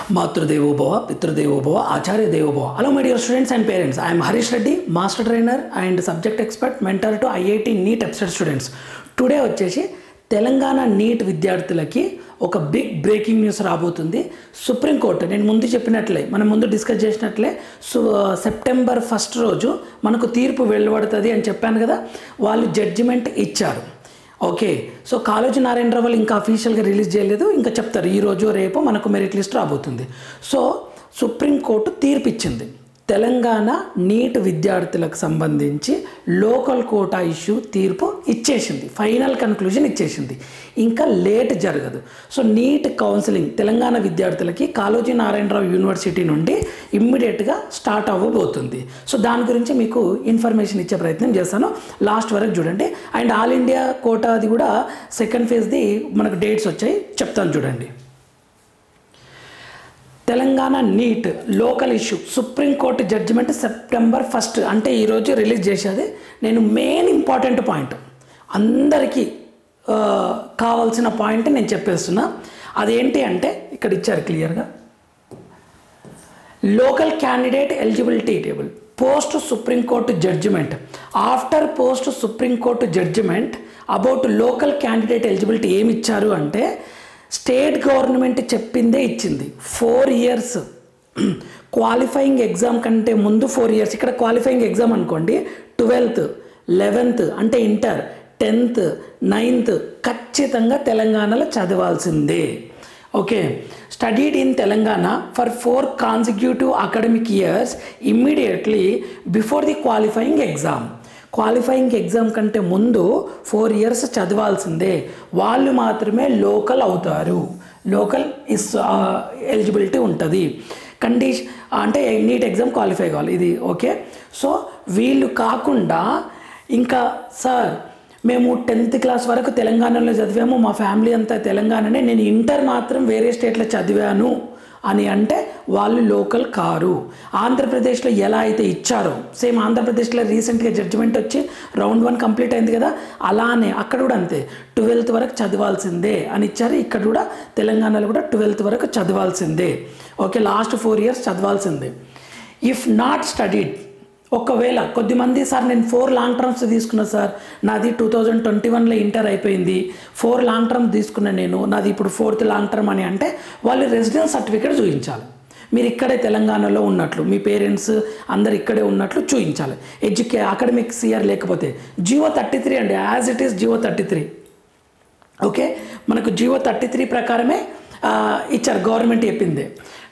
Matrudevo Bhava, Pitrudevo Bhava, Acharya Devo Bhava. Hello my dear students and parents. I am Harish Reddy, Master Trainer and Subject Expert, Mentor to IIT NEET EPSET students. Today వచ్చేసి Telangana neat విద్యార్థులకి ఒక big breaking news రాబోతుంది. Supreme court నేను ముందు చెప్పినట్లే మనం ముందు discuss చేసినట్లే సెప్టెంబర్ 1 రోజు మనకు తీర్పు వెలువడుతుంది అని చెప్పాను కదా. వాళ్ళు జడ్జిమెంట్ ఇచ్చారు. ఓకే, సో కాళోజీ నారాయణరావు వాళ్ళు ఇంకా అఫీషియల్గా రిలీజ్ చేయలేదు, ఇంకా చెప్తారు ఈరోజు రేపు మనకు మెరిట్ లిస్ట్ రాబోతుంది. సో సుప్రీంకోర్టు తీర్పు ఇచ్చింది. తెలంగాణ నీట్ విద్యార్థులకు సంబంధించి లోకల్ కోటా ఇష్యూ తీర్పు ఇచ్చేసింది, ఫైనల్ కన్క్లూజన్ ఇచ్చేసింది, ఇంకా లేట్ జరగదు. సో నీట్ కౌన్సిలింగ్ తెలంగాణ విద్యార్థులకి కాళోజీ నారాయణరావు యూనివర్సిటీ నుండి ఇమ్మీడియట్గా స్టార్ట్ అవ్వబోతుంది. సో దాని గురించి మీకు ఇన్ఫర్మేషన్ ఇచ్చే ప్రయత్నం చేస్తాను, లాస్ట్ వరకు చూడండి. అండ్ ఆల్ ఇండియా కోటా అది కూడా సెకండ్ ఫేజ్ది మనకు డేట్స్ వచ్చాయి, చెప్తాను చూడండి. Telangana NEET local issue supreme court judgement September 1 అంటే ఈరోజు రిలీజ్ చేసేది. నేను మెయిన్ ఇంపార్టెంట్ పాయింట్ అందరికీ కావాల్సిన పాయింట్ నేను చెప్పేస్తున్నా. అదేంటి అంటే ఇక్కడ ఇచ్చారు క్లియర్గా, local candidate eligibility table post supreme court judgement. After post supreme court judgement about local candidate eligibility ఏమి ఇచ్చారు అంటే స్టేట్ గవర్నమెంట్ చెప్పిందే ఇచ్చింది. 4 years క్వాలిఫైయింగ్ ఎగ్జామ్ కంటే ముందు 4 years. ఇక్కడ క్వాలిఫైయింగ్ ఎగ్జామ్ అనుకోండి 12th 11th అంటే ఇంటర్ 10th 9th ఖచ్చితంగా తెలంగాణలో చదవాల్సిందే. Okay, studied in Telangana for 4 consecutive academic years immediately before the qualifying exam. Qualifying exam కంటే ముందు 4 years చదవాల్సిందే, వాళ్ళు మాత్రమే లోకల్ అవుతారు, లోకల్ ఇస్ ఎలిజిబిలిటీ ఉంటుంది. కండిషన్ అంటే నీట్ ఎగ్జామ్ క్వాలిఫై కావాలి ఇది. ఓకే, సో వీళ్ళు కాకుండా ఇంకా సార్ మేము 10th క్లాస్ వరకు తెలంగాణలో చదివాము, మా ఫ్యామిలీ అంతా తెలంగాణనే, నేను ఇంటర్ మాత్రం వేరే స్టేట్లో చదివాను అని అంటే వాళ్ళు లోకల్ కారు. ఆంధ్రప్రదేశ్లో ఎలా అయితే ఇచ్చారో సేమ్ ఆంధ్రప్రదేశ్లో రీసెంట్గా జడ్జిమెంట్ వచ్చి రౌండ్ 1 కంప్లీట్ అయింది కదా, అలానే అక్కడ కూడా అంతే 12th వరకు చదవాల్సిందే అని ఇచ్చారు. ఇక్కడ కూడా తెలంగాణలో కూడా 12th వరకు చదవాల్సిందే. ఓకే, లాస్ట్ 4 years చదవాల్సిందే. ఇఫ్ నాట్ స్టడీడ్, ఒకవేళ కొద్దిమంది సార్ నేను 4 లాంగ్ టర్మ్స్ తీసుకున్నా సార్, నాది 2021లో ఇంటర్ అయిపోయింది, 4 లాంగ్ టర్మ్ తీసుకున్నా నేను, నాది ఇప్పుడు 4th లాంగ్ టర్మ్ అని అంటే వాళ్ళు రెసిడెన్స్ సర్టిఫికేట్ చూపించాలి. మీరు ఇక్కడే తెలంగాణలో ఉన్నట్లు, మీ పేరెంట్స్ అందరు ఇక్కడే ఉన్నట్లు చూపించాలి. అకాడమిక్స్ ఇయర్ లేకపోతే జియో 33 అండి, as it is GO 33. Okay, మనకు జియో 33 ప్రకారమే ఇచ్చారు, గవర్నమెంట్ చెప్పింది.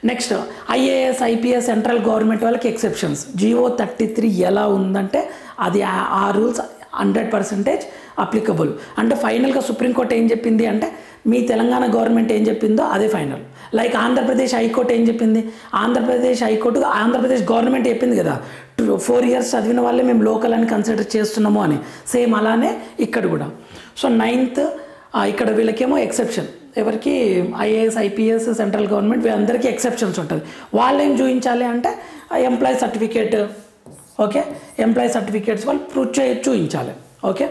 Next IAS IPS central government వాళ్ళకి ఎక్సెప్షన్స్. జియో 33 ఎలా ఉందంటే అది ఆ రూల్స్ 100% అప్లికబుల్. అంటే ఫైనల్గా సుప్రీంకోర్టు ఏం చెప్పింది అంటే మీ తెలంగాణ గవర్నమెంట్ ఏం చెప్పిందో అదే ఫైనల్. లైక్ ఆంధ్రప్రదేశ్ హైకోర్టు ఏం చెప్పింది, ఆంధ్రప్రదేశ్ హైకోర్టు ఆంధ్రప్రదేశ్ గవర్నమెంట్ చెప్పింది కదా 4 years చదివిన వాళ్ళే మేము లోకల్ అని కన్సిడర్ చేస్తున్నాము అని, సేమ్ అలానే ఇక్కడ కూడా. సో 9th ఇక్కడ వీళ్ళకేమో ఎక్సెప్షన్, ఎవరికి ఐఏఎస్ ఐపీఎస్ సెంట్రల్ గవర్నమెంట్ వీళ్ళందరికీ ఎక్సెప్షన్స్ ఉంటుంది. వాళ్ళు ఏం చూపించాలి అంటే employee certificate. Okay, employee certificates వాళ్ళు ప్రూవ్ చూపించాలి. ఓకే,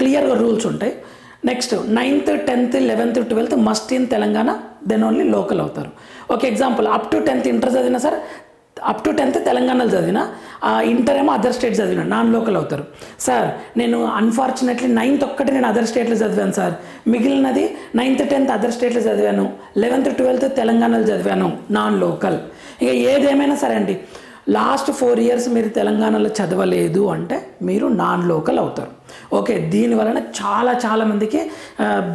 క్లియర్గా రూల్స్ ఉంటాయి. Next 9th 10th 11th 12th must in Telangana, then only local అవుతారు. Okay, example up to 10th inter చదివినా సార్, అప్ టు 10th తెలంగాణలో చదివినా, ఇంటర్ ఏమో అదర్ స్టేట్ చదివినా నాన్ లోకల్ అవుతారు. సార్ నేను అన్ఫార్చునేట్లీ 9th ఒక్కటి నేను అదర్ స్టేట్లో చదివాను సార్, మిగిలినది 9th 10th అదర్ స్టేట్లో చదివాను, 11th 12th తెలంగాణలో చదివాను, నాన్ లోకల్. ఇక ఏదేమైనా సరే అండి, లాస్ట్ 4 years మీరు తెలంగాణలో చదవలేదు అంటే మీరు నాన్ లోకల్ అవుతారు. ఓకే, దీనివలన చాలా మందికి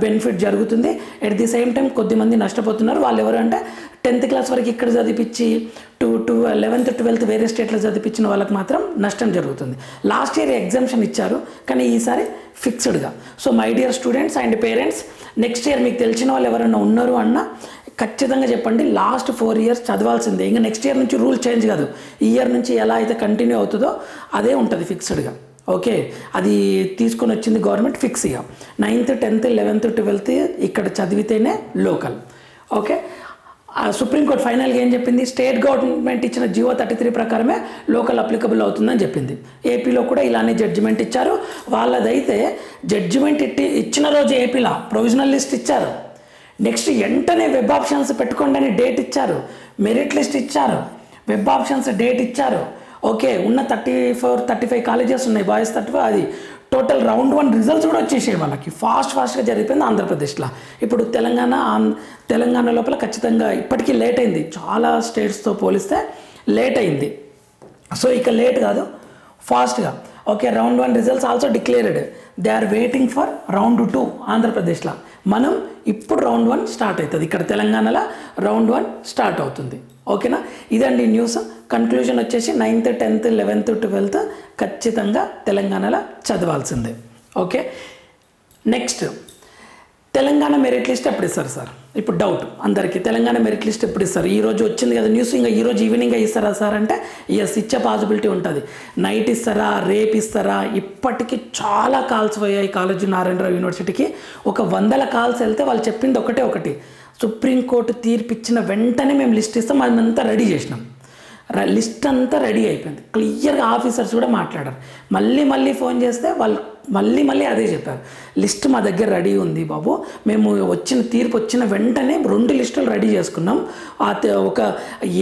బెనిఫిట్ జరుగుతుంది. ఎట్ ది సేమ్ టైం కొద్దిమంది నష్టపోతున్నారు. వాళ్ళు ఎవరు అంటే 10th క్లాస్ వరకు ఇక్కడ చదివించి 11th 12th వేరే స్టేట్లో చదివించిన వాళ్ళకి మాత్రం నష్టం జరుగుతుంది. లాస్ట్ ఇయర్ ఎగ్జామ్షన్ ఇచ్చారు కానీ ఈసారి ఫిక్స్డ్గా. So my dear students and parents, next year మీకు తెలిసిన వాళ్ళు ఎవరైనా ఉన్నారు అన్నా ఖచ్చితంగా చెప్పండి, లాస్ట్ 4 years చదవాల్సిందే. ఇంకా నెక్స్ట్ ఇయర్ నుంచి రూల్ చేంజ్ కాదు, ఈ ఇయర్ నుంచి ఎలా అయితే కంటిన్యూ అవుతుందో అదే ఉంటుంది ఫిక్స్డ్గా. ఓకే, అది తీసుకొని వచ్చింది గవర్నమెంట్ ఫిక్స్. ఇక 9th 10th 11th 12th ఇక్కడ చదివితేనే లోకల్. ఓకే, సుప్రీంకోర్టు ఫైనల్గా ఏం చెప్పింది, స్టేట్ గవర్నమెంట్ ఇచ్చిన జియో 33 ప్రకారమే లోకల్ అప్లికబుల్ అవుతుందని చెప్పింది. ఏపీలో కూడా ఇలానే జడ్జిమెంట్ ఇచ్చారు. వాళ్ళదైతే జడ్జిమెంట్ ఇచ్చిన రోజు ఏపీలో ప్రొవిజనల్ లిస్ట్ ఇచ్చారు, నెక్స్ట్ వెంటనే వెబ్ ఆప్షన్స్ పెట్టుకోండి అని డేట్ ఇచ్చారు, మెరిట్ లిస్ట్ ఇచ్చారు, వెబ్ ఆప్షన్స్ డేట్ ఇచ్చారు. ఓకే, ఉన్న 34-35 కాలేజెస్ ఉన్నాయి, బాయ్స్ 35, అది టోటల్ రౌండ్ 1 రిజల్ట్స్ కూడా వచ్చేసాయి వాళ్ళకి. ఫాస్ట్గా జరిగిపోయింది ఆంధ్రప్రదేశ్లో. ఇప్పుడు తెలంగాణ లోపల ఖచ్చితంగా ఇప్పటికీ లేట్ అయింది, చాలా స్టేట్స్తో పోలిస్తే లేట్ అయింది. సో ఇక లేట్ కాదు, ఫాస్ట్గా. Okay, round 1 results also declared, they are waiting for round 2 ఆంధ్రప్రదేశ్లో. మనం ఇప్పుడు రౌండ్ 1 స్టార్ట్ అవుతుంది, ఇక్కడ తెలంగాణలో రౌండ్ 1 స్టార్ట్ అవుతుంది. ఓకేనా, ఇదండి న్యూస్. కన్క్లూజన్ వచ్చేసి 9th, 10th, 11th, 12th ఖచ్చితంగా తెలంగాణలో చదవాల్సిందే. Okay, next Telangana merit list ఎప్పుడు ఇస్తారు సార్? ఇప్పుడు డౌట్ అందరికీ, తెలంగాణ మెరిట్ లిస్ట్ ఎప్పుడు ఇస్తారు? ఈరోజు వచ్చింది కదా న్యూస్, ఇంకా ఈరోజు ఈవినింగ్ ఇస్తారా సార్ అంటే ఎస్, ఇచ్చే పాసిబిలిటీ ఉంటుంది. నైట్ ఇస్తారా, రేపు ఇస్తారా? ఇప్పటికీ చాలా కాల్స్ పోయాయి కాలేజీ నారాయణరావు యూనివర్సిటీకి. ఒక 100 కాల్స్ వెళ్తే వాళ్ళు చెప్పింది ఒకటి, సుప్రీంకోర్టు తీర్పు ఇచ్చిన వెంటనే మేము లిస్ట్ ఇస్తాం, అదంతా రెడీ చేసినాం. లిస్ట్ అంతా రెడీ అయిపోయింది, క్లియర్గా ఆఫీసర్స్ కూడా మాట్లాడారు. మళ్ళీ ఫోన్ చేస్తే వాళ్ళు మళ్ళీ అదే చెప్పారు, లిస్ట్ మా దగ్గర రెడీ ఉంది బాబు, మేము తీర్పు వచ్చిన వెంటనే 2 లిస్టులు రెడీ చేసుకున్నాం, ఒక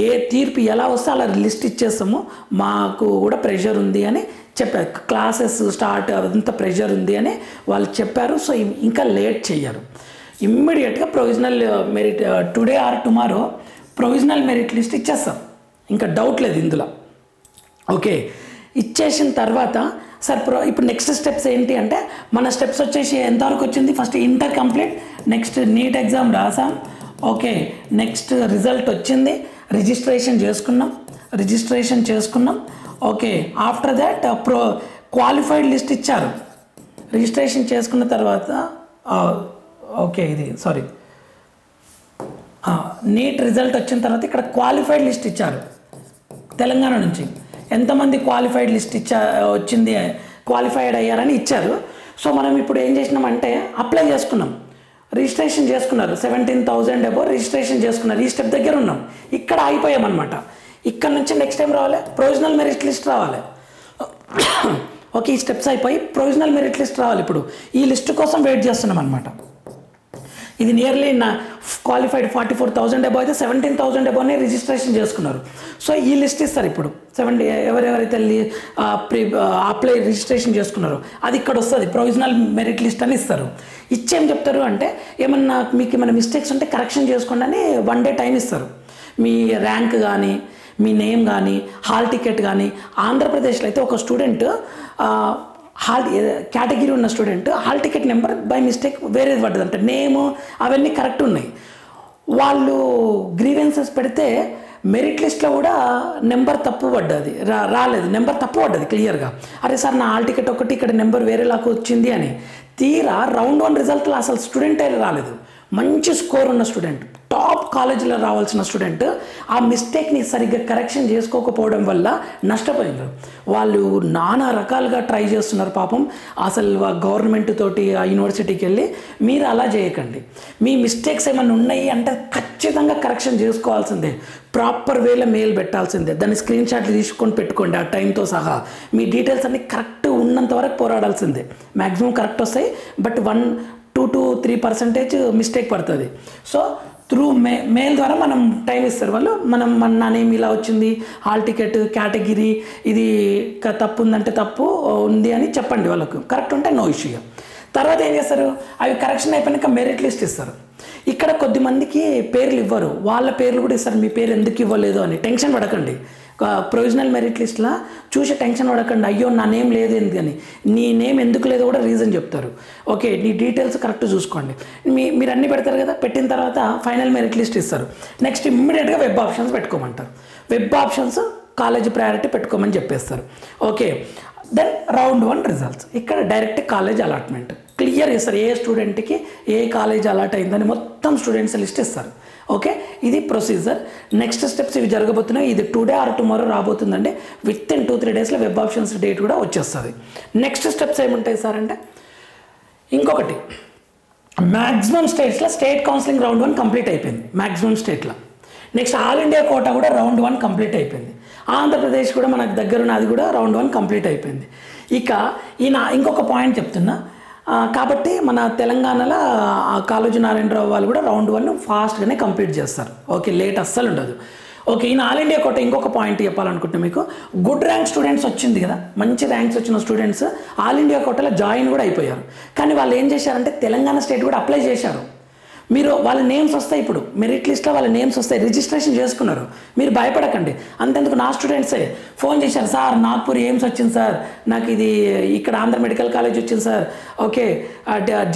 ఏ తీర్పు ఎలా వస్తే అలా లిస్ట్ ఇచ్చేస్తాము, మాకు కూడా ప్రెషర్ ఉంది అని చెప్పారు. క్లాసెస్ స్టార్ట్ అదంతా ప్రెషర్ ఉంది అని వాళ్ళు చెప్పారు. సో ఇంకా లేట్ చెయ్యరు, ఇమ్మీడియట్గా provisional merit today or tomorrow provisional merit list ఇచ్చేస్తారు, ఇంకా డౌట్ లేదు ఇందులో. ఓకే, ఇచ్చేసిన తర్వాత సార్ ఇప్పుడు నెక్స్ట్ స్టెప్స్ ఏంటి అంటే, మన స్టెప్స్ వచ్చేసి ఎంతవరకు వచ్చింది? First inter complete, next NEET exam రాసాం. ఓకే, నెక్స్ట్ రిజల్ట్ వచ్చింది, రిజిస్ట్రేషన్ చేసుకున్నాం. Okay, after that qualified list ఇచ్చారు, రిజిస్ట్రేషన్ చేసుకున్న తర్వాత ఓకే నీట్ రిజల్ట్ వచ్చిన తర్వాత ఇక్కడ క్వాలిఫైడ్ లిస్ట్ ఇచ్చారు తెలంగాణ నుంచి. ఎంతమంది క్వాలిఫైడ్ లిస్ట్ వచ్చింది, క్వాలిఫైడ్ అయ్యారని ఇచ్చారు. సో మనం ఇప్పుడు ఏం చేసినామంటే అప్లై చేసుకున్నాం, రిజిస్ట్రేషన్ చేసుకున్నారు, 17,000 అబో రిజిస్ట్రేషన్ చేసుకున్నారు. ఈ స్టెప్ దగ్గర ఉన్నాం, ఇక్కడ ఆగిపోయామన్నమాట. ఇక్కడ నుంచి నెక్స్ట్ టైం రావాలి, ప్రొవిజనల్ మెరిట్ లిస్ట్ రావాలి. ఓకే, ఈ స్టెప్స్ అయిపోయి ప్రొవిజనల్ మెరిట్ లిస్ట్ రావాలి. ఇప్పుడు ఈ లిస్ట్ కోసం వెయిట్ చేస్తున్నాం అనమాట. ఇది నియర్లీ క్వాలిఫైడ్ 44,000 అబో అయితే 17,000 అబోనే రిజిస్ట్రేషన్ చేసుకున్నారు. సో ఈ లిస్ట్ ఇస్తారు ఇప్పుడు, ఎవరెవరైతే అప్లై రిజిస్ట్రేషన్ చేసుకున్నారో అది ఇక్కడ వస్తుంది, ప్రొవిజనల్ మెరిట్ లిస్ట్ అని ఇస్తారు. ఇచ్చేం చెప్తారు అంటే, మీకు ఏమైనా మిస్టేక్స్ ఉంటే కరెక్షన్ చేసుకోండి అని 1 day టైం ఇస్తారు. మీ ర్యాంక్ కానీ, మీ నేమ్ కానీ, హాల్ టికెట్ కానీ. ఆంధ్రప్రదేశ్లో అయితే ఒక స్టూడెంట్ కేటగిరీ ఉన్న student hall ticket number by mistake వేరేది పడ్డది, అంటే నేము అవన్నీ కరెక్ట్ ఉన్నాయి. వాళ్ళు గ్రీవెన్సెస్ పెడితే మెరిట్ లిస్ట్లో కూడా నెంబర్ తప్పు పడ్డది, రాలేదు, నెంబర్ తప్పు పడ్డది క్లియర్గా. అరే సార్, నా హాల్ టికెట్ ఒకటి, ఇక్కడ నెంబర్ వేరేలాగా వచ్చింది అని. తీరా రౌండ్ 1 రిజల్ట్లో అసలు స్టూడెంటే రాలేదు, మంచి స్కోర్ ఉన్న స్టూడెంట్, టాప్ కాలేజీలో రావాల్సిన స్టూడెంట్ ఆ మిస్టేక్ని సరిగ్గా కరెక్షన్ చేసుకోకపోవడం వల్ల నష్టపోయినారు. వాళ్ళు నానా రకాలుగా ట్రై చేస్తున్నారు పాపం. అసలు గవర్నమెంట్ తోటి ఆ యూనివర్సిటీకి వెళ్ళి మీరు అలా చేయకండి, మీ మిస్టేక్స్ ఏమైనా ఉన్నాయి అంటే ఖచ్చితంగా కరెక్షన్ చేసుకోవాల్సిందే, ప్రాపర్ వేలో మెయిల్ పెట్టాల్సిందే, దాన్ని స్క్రీన్ షాట్లు తీసుకొని పెట్టుకోండి ఆ టైంతో సహా. మీ డీటెయిల్స్ అన్నీ కరెక్ట్ ఉన్నంత వరకు పోరాడాల్సిందే. మ్యాక్సిమం కరెక్ట్ వస్తాయి, బట్ 1 to 3% మిస్టేక్ పడుతుంది. సో త్రూ మెయిల్ ద్వారా మనం టైం ఇస్తారు వాళ్ళు, నా నేమ్ ఇలా వచ్చింది, హాల్ టికెట్ కేటగిరీ ఇది తప్పు ఉందంటే తప్పు ఉంది అని చెప్పండి వాళ్ళకు, కరెక్ట్ ఉంటే నో ఇష్యూ. తర్వాత ఏం చేస్తారు, అవి కరెక్షన్ అయిపోయినాక మెరిట్ లిస్ట్ ఇస్తారు. ఇక్కడ కొద్దిమందికి పేర్లు ఇవ్వరు, వాళ్ళ పేర్లు కూడా ఇస్తారు, మీ పేరు ఎందుకు ఇవ్వలేదు అని. టెన్షన్ పడకండి, ప్రొవిజనల్ మెరిట్ లిస్ట్లో చూసి టెన్షన్ పడకండి, అయ్యో నా నేమ్ లేదు ఎందుకని. నీ నేమ్ ఎందుకు లేదో కూడా రీజన్ చెప్తారు. ఓకే, నీ డీటెయిల్స్ కరెక్ట్ చూసుకోండి. మీరు అన్నీ పెడతారు కదా, పెట్టిన తర్వాత ఫైనల్ మెరిట్ లిస్ట్ ఇస్తారు. నెక్స్ట్ ఇమ్మీడియట్గా వెబ్ ఆప్షన్స్ పెట్టుకోమంటారు. వెబ్ ఆప్షన్స్ కాలేజ్ ప్రయారిటీ పెట్టుకోమని చెప్పేస్తారు. ఓకే, దెన్ రౌండ్ 1 రిజల్ట్స్, ఇక్కడ డైరెక్ట్ కాలేజ్ అలాట్మెంట్ క్లియర్ ఇస్తారు, ఏ స్టూడెంట్కి ఏ కాలేజ్ అలాట్ అయిందని మొత్తం స్టూడెంట్స్ లిస్ట్ ఇస్తారు. ఓకే, ఇది ప్రొసీజర్. నెక్స్ట్ స్టెప్స్ ఇవి జరగబోతున్నాయి. ఇది టుడే ఆర్ టుమారో రాబోతుందండి. విత్ ఇన్ 2-3 డేస్లో వెబ్ ఆప్షన్స్ డేట్ కూడా వచ్చేస్తుంది. నెక్స్ట్ స్టెప్స్ ఏముంటాయి సార్ అంటే, ఇంకొకటి మ్యాక్సిమం స్టేట్స్లో స్టేట్ కౌన్సిలింగ్ రౌండ్ 1 కంప్లీట్ అయిపోయింది మ్యాక్సిమం స్టేట్లో. నెక్స్ట్ ఆల్ ఇండియా కోటా కూడా రౌండ్ 1 కంప్లీట్ అయిపోయింది. ఆంధ్రప్రదేశ్ కూడా మనకు దగ్గరున్న అది కూడా రౌండ్ 1 కంప్లీట్ అయిపోయింది. ఇక ఇంకొక పాయింట్ చెప్తున్నా, కాబట్టి మన తెలంగాణలో కాళోజీ నారాయణరావు వాళ్ళు కూడా రౌండ్ 1 ఫాస్ట్గానే కంప్లీట్ చేస్తారు. ఓకే, లేట్ అస్సలు ఉండదు. ఓకే, ఈయన ఆల్ ఇండియా కోట ఇంకొక పాయింట్ చెప్పాలనుకుంటే మీకు గుడ్ ర్యాంక్ స్టూడెంట్స్ వచ్చింది కదా, మంచి ర్యాంక్స్ వచ్చిన స్టూడెంట్స్ ఆల్ ఇండియా కోటలో జాయిన్ కూడా అయిపోయారు. కానీ వాళ్ళు ఏం చేశారంటే తెలంగాణ స్టేట్ కూడా అప్లై చేశారు. మీరు వాళ్ళ నేమ్స్ వస్తాయి, ఇప్పుడు మెరిట్ లిస్ట్లో వాళ్ళ నేమ్స్ వస్తాయి, రిజిస్ట్రేషన్ చేసుకున్నారు. మీరు భయపడకండి. అంతెందుకు నా స్టూడెంట్సే ఫోన్ చేశారు, సార్ నాగ్పూర్ ఎయిమ్స్ వచ్చింది సార్, నాకు ఇది ఇక్కడ ఆంధ్ర మెడికల్ కాలేజ్ వచ్చింది సార్, ఓకే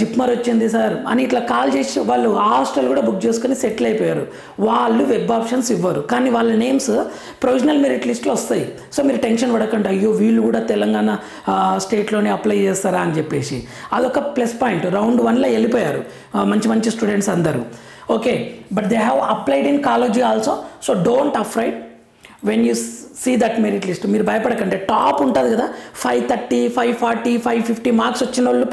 జిప్మర్ వచ్చింది సార్ అని ఇట్లా కాల్ చేసి వాళ్ళు హాస్టల్ కూడా బుక్ చేసుకుని సెటిల్ అయిపోయారు. వాళ్ళు వెబ్ ఆప్షన్స్ ఇవ్వరు, కానీ వాళ్ళ నేమ్స్ ప్రొవిజనల్ మెరిట్ లిస్ట్లో వస్తాయి. సో మీరు టెన్షన్ పడకండి, అయ్యో వీళ్ళు కూడా తెలంగాణ స్టేట్లోనే అప్లై చేస్తారా అని చెప్పేసి. అదొక ప్లస్ పాయింట్. రౌండ్ 1లో వెళ్ళిపోయారు మంచి మంచి స్టూడెంట్స్ అందరూ. Okay, but they have applied in college also. So don't afraid when you see that merit list. మీరు భయపడకండి. టాప్ ఉంటుంది కదా, 530, 540, 550 మార్క్స్ వచ్చిన వాళ్ళు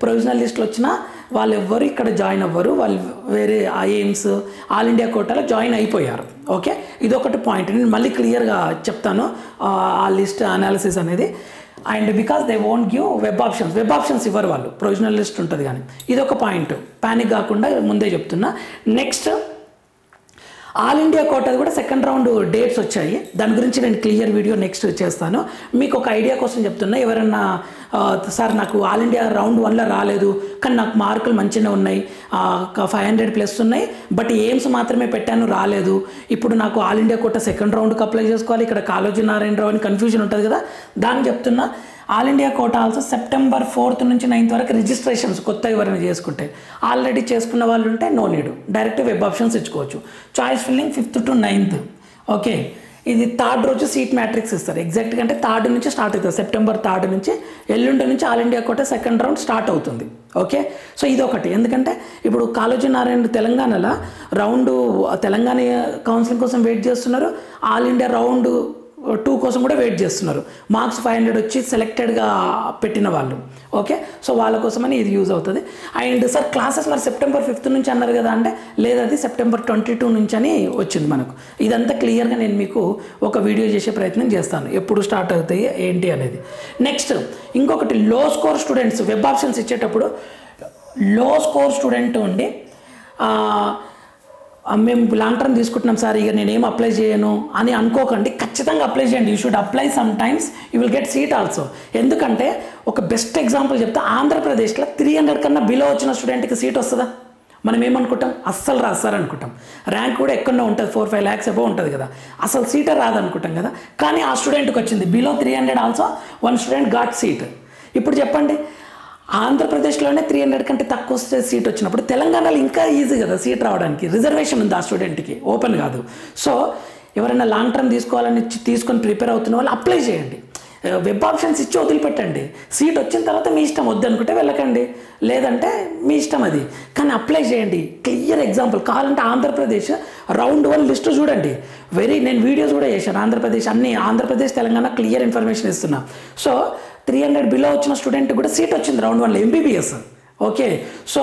ప్రొవిజనల్ లిస్టులు వచ్చినా వాళ్ళు ఎవ్వరు ఇక్కడ జాయిన్ అవ్వరు. వాళ్ళు వేరే ఎయిమ్స్ ఆల్ ఇండియా కోటాలో జాయిన్ అయిపోయారు. ఓకే, ఇదొకటి పాయింట్. నేను మళ్ళీ క్లియర్గా చెప్తాను ఆ లిస్ట్ అనాలిసిస్ అనేది. And because they won't give web options ఇవ్వరు వాళ్ళు, ప్రొవిజనల్ లిస్ట్ ఉంటుంది. కానీ ఇదొక పాయింట్, ప్యానిక్ కాకుండా ముందే చెప్తున్నా. నెక్స్ట్ ఆల్ ఇండియా కోటాది కూడా సెకండ్ రౌండ్ డేట్స్ వచ్చాయి. దాని గురించి నేను క్లియర్ వీడియో నెక్స్ట్ చేస్తాను. మీకు ఒక ఐడియా కోసం చెప్తున్నా. ఎవరన్నా సార్ నాకు ఆల్ ఇండియా రౌండ్ 1లో రాలేదు, కానీ నాకు మార్కులు మంచిగా ఉన్నాయి, 500+ ఉన్నాయి, బట్ ఎయిమ్స్ మాత్రమే పెట్టాను రాలేదు, ఇప్పుడు నాకు ఆల్ ఇండియా కోట సెకండ్ రౌండ్కి అప్లై చేసుకోవాలి, ఇక్కడ కాళోజీ నారాయణరావు అని కన్ఫ్యూజన్ ఉంటుంది కదా, దాన్ని చెప్తున్నా. ఆల్ ఇండియా కోట ఆల్సో సెప్టెంబర్ 4th నుంచి 9th వరకు రిజిస్ట్రేషన్స్ కొత్త ఎవరైనా చేసుకుంటే, ఆల్రెడీ చేసుకున్న వాళ్ళు ఉంటే no need, direct web options ఇచ్చుకోవచ్చు. Choice filling 5th to 9th. Okay, ఇది 3rd రోజు సీట్ మ్యాట్రిక్స్ ఇస్తారు. ఎగ్జాక్ట్గా అంటే 3rd నుంచి స్టార్ట్ అవుతుంది. సెప్టెంబర్ 3rd నుంచి ఎల్లుండి నుంచి all India quota second round start అవుతుంది. ఓకే, సో ఇదొకటి. ఎందుకంటే ఇప్పుడు కాళోజీ నారాయణ తెలంగాణలో తెలంగాణ కౌన్సిలింగ్ కోసం వెయిట్ చేస్తున్నారు, ఆల్ ఇండియా రౌండ్ 2 కోసం కూడా వెయిట్ చేస్తున్నారు. మార్క్స్ 500 వచ్చి సెలెక్టెడ్గా పెట్టిన వాళ్ళు. ఓకే, సో వాళ్ళ కోసమని ఇది యూజ్ అవుతుంది. అండ్ సార్ క్లాసెస్ మరి సెప్టెంబర్ 5th నుంచి అన్నారు కదా అంటే, లేదు అది సెప్టెంబర్ 22 నుంచి అని వచ్చింది మనకు. ఇదంతా క్లియర్గా నేను మీకు ఒక వీడియో చేసే ప్రయత్నం చేస్తాను, ఎప్పుడు స్టార్ట్ అవుతాయి ఏంటి అనేది. నెక్స్ట్ ఇంకొకటి, లో స్కోర్ స్టూడెంట్స్ వెబ్ ఆప్షన్స్ ఇచ్చేటప్పుడు లో స్కోర్ స్టూడెంట్ ఉండి మేము లాంగ్ టర్మ్ తీసుకుంటున్నాం సార్, ఇక నేనేం అప్లై చేయను అని అనుకోకండి. ఖచ్చితంగా అప్లై చేయండి. You should apply some times, you will get seat also. ఎందుకంటే ఒక బెస్ట్ ఎగ్జాంపుల్ చెప్తే, ఆంధ్రప్రదేశ్లో 300 కన్నా బిలో వచ్చిన స్టూడెంట్కి సీట్ వస్తుందా? మనం ఏమనుకుంటాం, అస్సలు రాదు సార్ అనుకుంటాం. ర్యాంక్ కూడా ఎక్కడో ఉంటుంది, 4-5 lakhs అబౌవ్ ఉంటుంది కదా, అసలు సీటే రాదనుకుంటాం కదా. కానీ ఆ స్టూడెంట్కి వచ్చింది below 300 also, 1 student got seat. ఇప్పుడు చెప్పండి, ఆంధ్రప్రదేశ్లోనే 300 కంటే తక్కువ వస్తే సీట్ వచ్చినప్పుడు తెలంగాణలో ఇంకా ఈజీ కదా సీట్ రావడానికి. రిజర్వేషన్ ఉంది ఆ స్టూడెంట్కి, ఓపెన్ కాదు. సో ఎవరైనా లాంగ్ టర్మ్ తీసుకోవాలని తీసుకొని ప్రిపేర్ అవుతున్న వాళ్ళు అప్లై చేయండి. వెబ్ ఆప్షన్స్ ఇచ్చి వదిలిపెట్టండి. సీట్ వచ్చిన తర్వాత మీ ఇష్టం, వద్దనుకుంటే వెళ్ళకండి, లేదంటే మీ ఇష్టం అది. కానీ అప్లై చేయండి. క్లియర్ ఎగ్జాంపుల్ కావాలంటే ఆంధ్రప్రదేశ్ రౌండ్ 1 లిస్ట్ చూడండి. నేను వీడియోస్ కూడా చేశాను. ఆంధ్రప్రదేశ్ తెలంగాణ క్లియర్ ఇన్ఫర్మేషన్ ఇస్తున్నా. సో 300 బిలో వచ్చిన స్టూడెంట్ కూడా సీట్ వచ్చింది రౌండ్ 1లో, MBBS. ఓకే, సో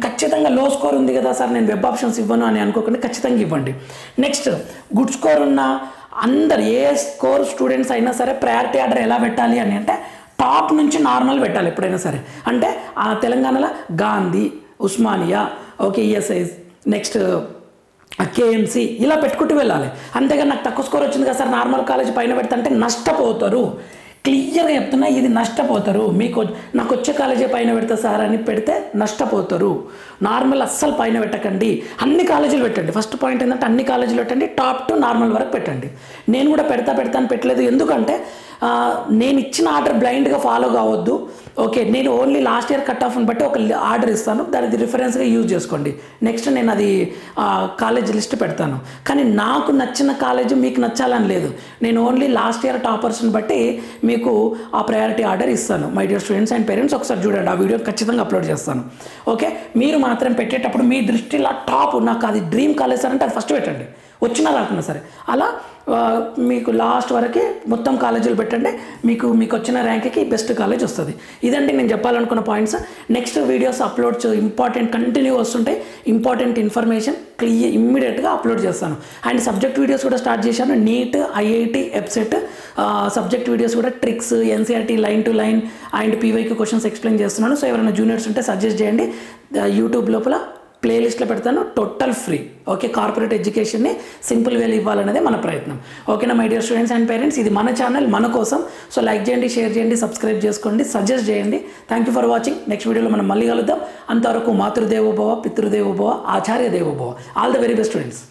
ఖచ్చితంగా లో స్కోర్ ఉంది కదా సార్ నేను వెబ్ ఆప్షన్స్ ఇవ్వను అని అనుకోకుండా ఖచ్చితంగా ఇవ్వండి. నెక్స్ట్, గుడ్ స్కోర్ ఉన్న అందరు ఏ స్కోర్ స్టూడెంట్స్ అయినా సరే ప్రయారిటీ ఆర్డర్ ఎలా పెట్టాలి అని అంటే, టాప్ నుంచి నార్మల్ పెట్టాలి ఎప్పుడైనా సరే. అంటే ఆ తెలంగాణలో Gandhi, Osmania, okay ESI, next KMC ఇలా పెట్టుకుంటూ వెళ్ళాలి. అంతేగా నాకు తక్కువ స్కోర్ వచ్చింది కదా సార్ నార్మల్ కాలేజ్ పైన పెడితే అంటే నష్టపోతారు. క్లియర్గా చెప్తున్నా, ఇది నష్టపోతారు. నాకు వచ్చే కాలేజీ పైన పెడతా సార్ అని పెడితే నష్టపోతారు. నార్మల్ అస్సలు పైన పెట్టకండి, అన్ని కాలేజీలు పెట్టండి. ఫస్ట్ పాయింట్ ఏంటంటే అన్ని కాలేజీలు పెట్టండి, టాప్ టు నార్మల్ వరకు పెట్టండి. నేను కూడా పెడతాను పెట్టలేదు. ఎందుకంటే నేను ఇచ్చిన ఆర్డర్ బ్లైండ్గా ఫాలో కావద్దు. ఓకే, నేను ఓన్లీ లాస్ట్ ఇయర్ కట్ ఆఫ్ని బట్టి ఒక ఆర్డర్ ఇస్తాను, దానికి రిఫరెన్స్గా యూజ్ చేసుకోండి. నెక్స్ట్ నేను అది కాలేజ్ లిస్ట్ పెడతాను. కానీ నాకు నచ్చిన కాలేజ్ మీకు నచ్చాలని లేదు. నేను ఓన్లీ లాస్ట్ ఇయర్ టాపర్స్ని బట్టి మీకు ఆ ప్రయారిటీ ఆర్డర్ ఇస్తాను. My dear students and parents, ఒకసారి చూడండి, ఆ వీడియో ఖచ్చితంగా అప్లోడ్ చేస్తాను. ఓకే, మీరు మాత్రం పెట్టేటప్పుడు మీ దృష్టిలో టాప్ నాకు అది డ్రీమ్ కాలేజ్ అంటే అది ఫస్ట్ పెట్టండి, వచ్చినా రాకున్నా సరే. అలా మీకు లాస్ట్ వరకు మొత్తం కాలేజీలు పెట్టండి, మీకు వచ్చిన ర్యాంక్కి బెస్ట్ కాలేజ్ వస్తుంది. ఇదంటే నేను చెప్పాలనుకున్న points. Next videos upload important continue వస్తుంటాయి, ఇంపార్టెంట్ ఇన్ఫర్మేషన్ ఇమ్మీడియట్గా అప్లోడ్ చేస్తాను. అండ్ సబ్జెక్ట్ వీడియోస్ కూడా స్టార్ట్ చేశాను. NEET, IIT, EAPCET subject videos కూడా tricks, NCERT line to line and PYQ questions explain చేస్తున్నాను. సో ఎవరైనా జూనియర్స్ ఉంటే సజెస్ట్ చేయండి. యూట్యూబ్ లోపల ప్లేలిస్ట్లో పెడతాను, టోటల్ ఫ్రీ. ఓకే, కార్పొరేట్ ఎడ్యుకేషన్ని సింపుల్ వేలో ఇవ్వాలనేదే మన ప్రయత్నం. ఓకేనా my dear students and parents, ఇది మన ఛానల్, మన కోసం. సో లైక్ చేయండి, షేర్ చేయండి, సబ్స్క్రైబ్ చేసుకోండి, సజెస్ట్ చేయండి. Thank you for watching. Next వీడియోలో మనం మళ్ళీ కలుద్దాం. అంతవరకు మాతృదేవోభవ, పితృదేవోభవ, ఆచార్య దేవోభవ. All the very best students.